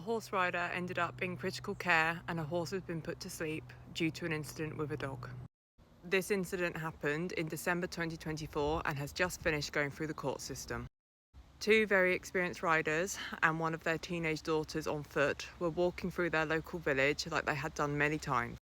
horse rider ended up in critical care and a horse has been put to sleep due to an incident with a dog. This incident happened in December 2024 and has just finished going through the court system. Two very experienced riders and one of their teenage daughters on foot were walking through their local village like they had done many times.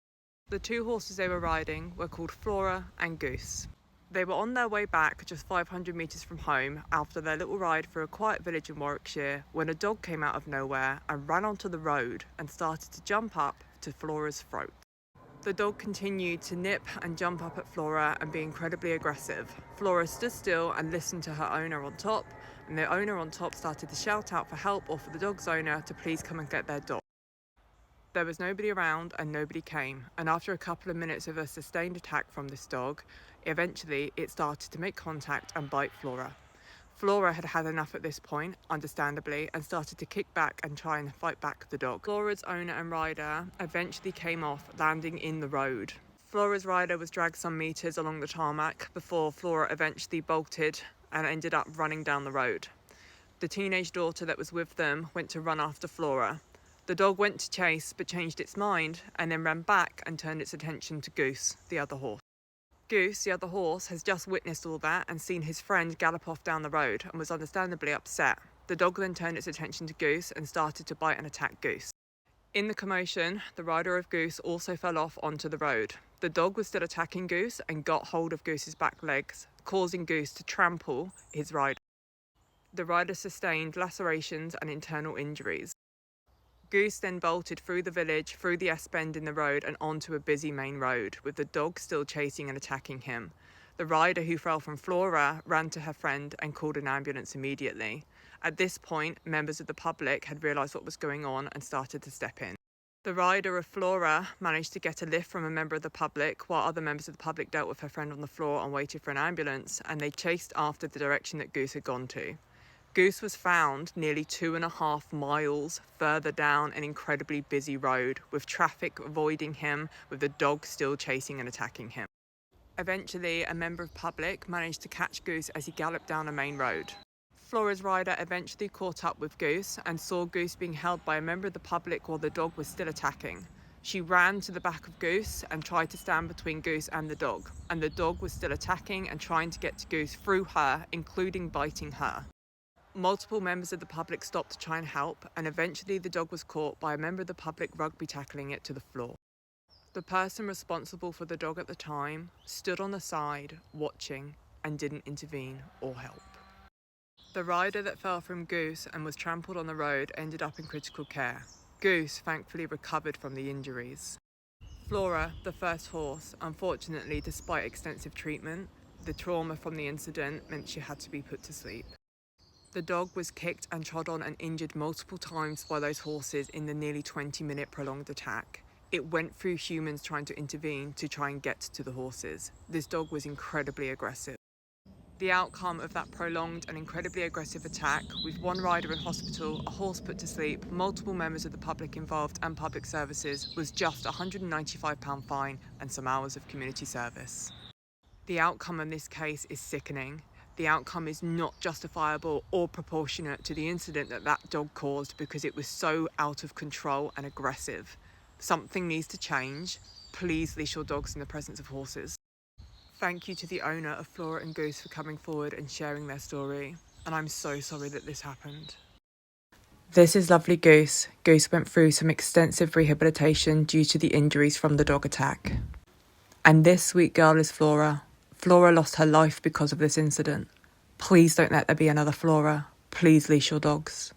The two horses they were riding were called Flora and Goose. They were on their way back just 500 metres from home after their little ride through a quiet village in Warwickshire when a dog came out of nowhere and ran onto the road and started to jump up to Flora's throat. The dog continued to nip and jump up at Flora and be incredibly aggressive. Flora stood still and listened to her owner on top, and the owner on top started to shout out for help or for the dog's owner to please come and get their dog. There was nobody around and nobody came, and after a couple of minutes of a sustained attack from this dog, eventually it started to make contact and bite Flora. Flora had had enough at this point, understandably, and started to kick back and try and fight back the dog. Flora's owner and rider eventually came off, landing in the road. Flora's rider was dragged some metres along the tarmac before Flora eventually bolted and ended up running down the road. The teenage daughter that was with them went to run after Flora. The dog went to chase but changed its mind and then ran back and turned its attention to Goose, the other horse. Goose, the other horse, has just witnessed all that and seen his friend gallop off down the road and was understandably upset. The dog then turned its attention to Goose and started to bite and attack Goose. In the commotion, the rider of Goose also fell off onto the road. The dog was still attacking Goose and got hold of Goose's back legs, causing Goose to trample his rider. The rider sustained lacerations and internal injuries. Goose then bolted through the village, through the S-bend in the road and onto a busy main road, with the dog still chasing and attacking him. The rider who fell from Flora ran to her friend and called an ambulance immediately. At this point, members of the public had realised what was going on and started to step in. The rider of Flora managed to get a lift from a member of the public, while other members of the public dealt with her friend on the floor and waited for an ambulance, and they chased after the direction that Goose had gone to. Goose was found nearly 2.5 miles further down an incredibly busy road, with traffic avoiding him, with the dog still chasing and attacking him. Eventually, a member of the public managed to catch Goose as he galloped down a main road. Flora's rider eventually caught up with Goose and saw Goose being held by a member of the public while the dog was still attacking. She ran to the back of Goose and tried to stand between Goose and the dog was still attacking and trying to get to Goose through her, including biting her. Multiple members of the public stopped to try and help, and eventually the dog was caught by a member of the public rugby tackling it to the floor. The person responsible for the dog at the time stood on the side, watching, and didn't intervene or help. The rider that fell from Goose and was trampled on the road ended up in critical care. Goose thankfully recovered from the injuries. Flora, the first horse, unfortunately, despite extensive treatment, the trauma from the incident meant she had to be put to sleep. The dog was kicked and trod on and injured multiple times by those horses in the nearly 20-minute prolonged attack. It went through humans trying to intervene to try and get to the horses. This dog was incredibly aggressive. The outcome of that prolonged and incredibly aggressive attack, with one rider in hospital, a horse put to sleep, multiple members of the public involved and public services, was just a £195 fine and some hours of community service. The outcome in this case is sickening. The outcome is not justifiable or proportionate to the incident that dog caused because it was so out of control and aggressive. Something needs to change. Please leash your dogs in the presence of horses. Thank you to the owner of Flora and Goose for coming forward and sharing their story, and I'm so sorry that this happened. This is lovely Goose. Goose went through some extensive rehabilitation due to the injuries from the dog attack. And this sweet girl is Flora. Flora lost her life because of this incident. Please don't let there be another Flora. Please leash your dogs.